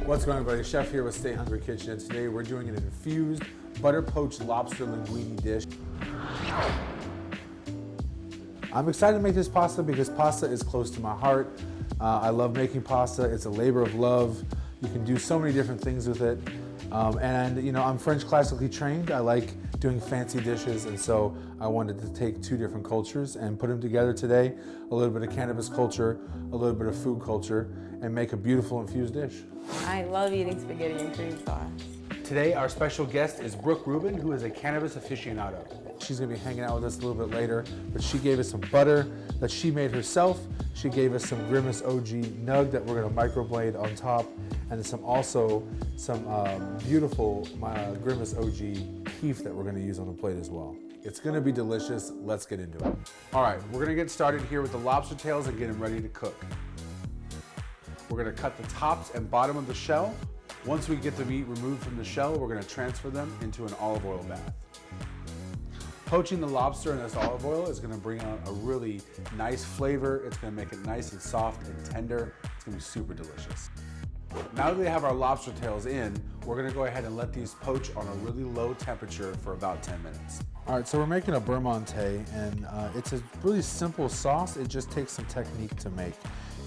What's going on, everybody? Chef here with Stay Hungry Kitchen, and today we're doing an infused butter poached lobster linguine dish. I'm excited to make this pasta because pasta is close to my heart. I love making pasta. It's a labor of love. You can do so many different things with it. And you know, I'm French classically trained. I like doing fancy dishes, and so I wanted to take two different cultures and put them together today. A little bit of cannabis culture, a little bit of food culture, and make a beautiful infused dish. I love eating spaghetti and cream sauce. Today, our special guest is Brooke Rubin, who is a cannabis aficionado. She's gonna be hanging out with us a little bit later, but she gave us some butter that she made herself. She gave us some Grimace OG nug that we're gonna microblade on top, and some beautiful Grimace OG beef that we're gonna use on the plate as well. It's gonna be delicious. Let's get into it. All right, we're gonna get started here with the lobster tails and get them ready to cook. We're gonna cut the tops and bottom of the shell. Once we get the meat removed from the shell, we're gonna transfer them into an olive oil bath. Poaching the lobster in this olive oil is gonna bring out a really nice flavor. It's gonna make it nice and soft and tender. It's gonna be super delicious. Now that we have our lobster tails in, we're gonna go ahead and let these poach on a really low temperature for about 10 minutes. All right, so we're making a beurre monté, and it's a really simple sauce. It just takes some technique to make.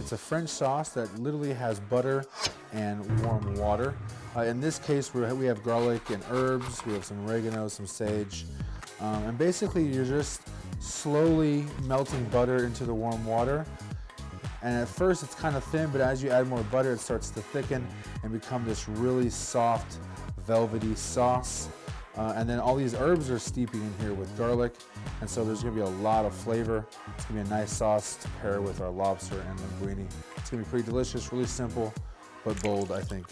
It's a French sauce that literally has butter and warm water. In this case, we have garlic and herbs. We have some oregano, some sage. And basically, you're just slowly melting butter into the warm water. And at first, it's kind of thin, but as you add more butter, it starts to thicken and become this really soft, velvety sauce. And then all these herbs are steeping in here with garlic, and so there's gonna be a lot of flavor. It's gonna be a nice sauce to pair with our lobster and linguine. It's gonna be pretty delicious, really simple, but bold, I think.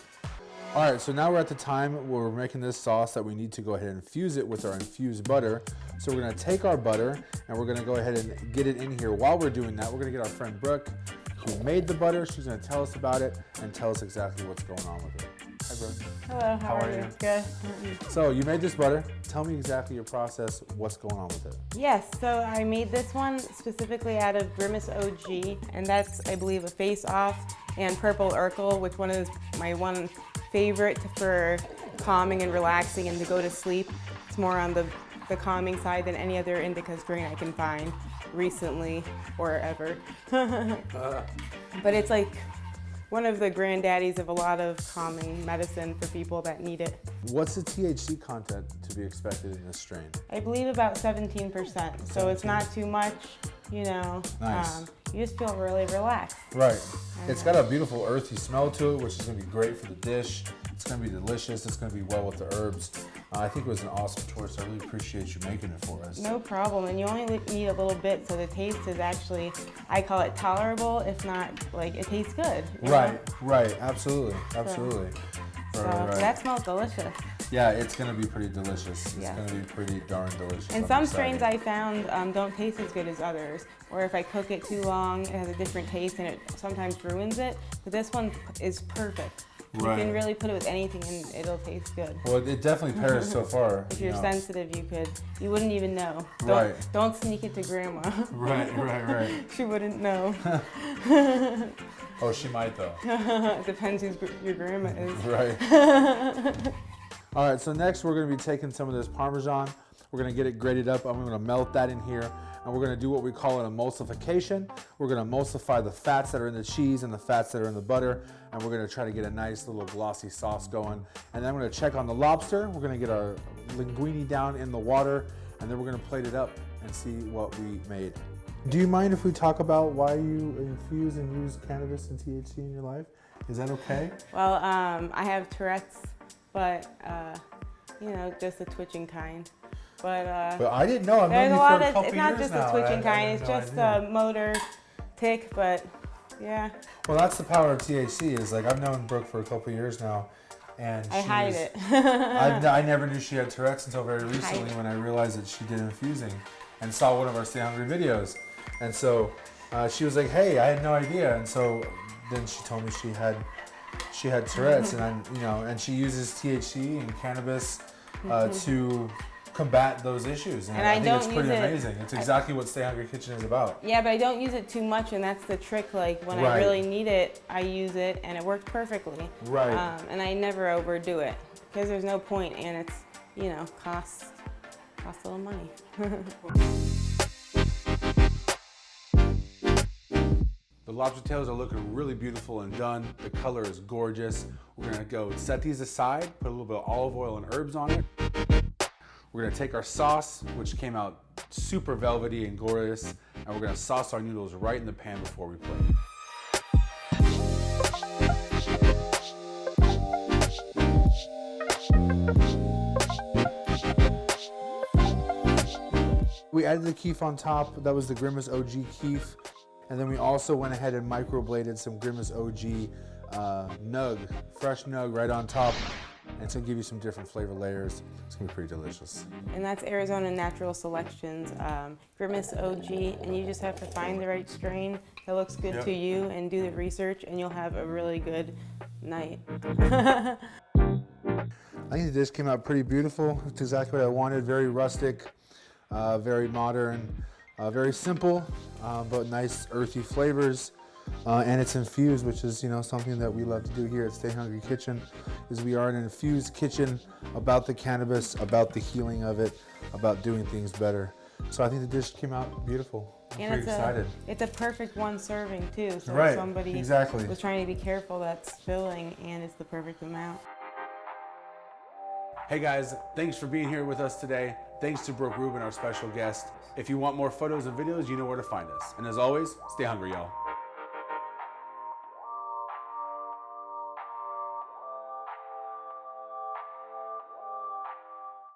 All right, so now we're at the time where we're making this sauce that we need to go ahead and infuse it with our infused butter. So we're gonna take our butter and we're gonna go ahead and get it in here. While we're doing that, we're gonna get our friend Brooke, who made the butter. She's gonna tell us about it and tell us exactly what's going on with it. Hi, Brooke. Hello, how are you? Good. So you made this butter. Tell me exactly your process, what's going on with it. Yes, so I made this one specifically out of Grimace OG, and that's, I believe, a face-off and purple Urkel, which is my one favorite for calming and relaxing and to go to sleep. It's more on the calming side than any other indica strain I can find recently or ever. But it's like one of the granddaddies of a lot of calming medicine for people that need it. What's the THC content to be expected in this strain? I believe about 17%, so it's not too much, you know. Nice. You just feel really relaxed. Right. It's got a beautiful earthy smell to it, which is gonna be great for the dish. It's gonna be delicious. It's gonna be well with the herbs. I think it was an awesome choice. I really appreciate you making it for us. No problem, and you only need a little bit, so the taste is actually, I call it tolerable, if not, like, it tastes good. Right, absolutely. So Right. that smells delicious. Yeah, it's gonna be pretty delicious. It's Yeah. gonna be pretty darn delicious. And I'm some excited. strains I found don't taste as good as others, or if I cook it too long, it has a different taste and it sometimes ruins it. But this one is perfect. You Right. can really put it with anything and it'll taste good. Well, it definitely pairs so far. If you're sensitive, you wouldn't even know. Right. Don't sneak it to grandma. Right. She wouldn't know. Oh, she might though. It depends who your grandma is. Right. All right, so next we're gonna be taking some of this Parmesan. We're gonna get it grated up. I'm gonna melt that in here, and we're gonna do what we call an emulsification. We're gonna emulsify the fats that are in the cheese and the fats that are in the butter, and we're gonna try to get a nice little glossy sauce going. And then I'm gonna check on the lobster. We're gonna get our linguine down in the water, and then we're gonna plate it up and see what we made. Do you mind if we talk about why you infuse and use cannabis and THC in your life? Is that okay? Well, I have Tourette's, but you know, just a twitching kind. But I didn't know. I've known you for a couple it's not years just now. a twitching kind. It's just a motor tick. But yeah. Well, that's the power of THC. Is like I've known Brooke for a couple years now, and I hide it. I never knew she had Tourette's until very recently when I realized that she did infusing, and saw one of our Stay Hungry videos, and so she was like, "Hey, I had no idea," and so then she told me she had Tourette's, and and she uses THC and cannabis to combat those issues. And I think it's pretty amazing. It's exactly what Stay Hungry Kitchen is about. Yeah, but I don't use it too much, and that's the trick. Like when I really need it, I use it, and it worked perfectly. Right. And I never overdo it because there's no point, and it's, you know, costs a little money. The lobster tails are looking really beautiful and done. The color is gorgeous. We're gonna go set these aside, put a little bit of olive oil and herbs on it. We're gonna take our sauce, which came out super velvety and gorgeous, and we're gonna sauce our noodles right in the pan before we plate. We added the keef on top. That was the Grimace OG keef. And then we also went ahead and microbladed some Grimace OG nug, fresh nug right on top. And it's gonna give you some different flavor layers. It's gonna be pretty delicious. And that's Arizona Natural Selections, Grimace OG, and you just have to find the right strain that looks good to you and do the research, and you'll have a really good night. I think the dish came out pretty beautiful. It's exactly what I wanted. Very rustic, very modern, very simple, but nice earthy flavors. And it's infused, which is, you know, something that we love to do here at Stay Hungry Kitchen, is we are an infused kitchen about the cannabis, about the healing of it, about doing things better. So I think the dish came out beautiful. I'm pretty excited. It's a perfect one serving too. So right, if somebody was trying to be careful, that's filling, and it's the perfect amount. Hey guys, thanks for being here with us today. Thanks to Brooke Rubin, our special guest. If you want more photos and videos, you know where to find us. And as always, stay hungry, y'all.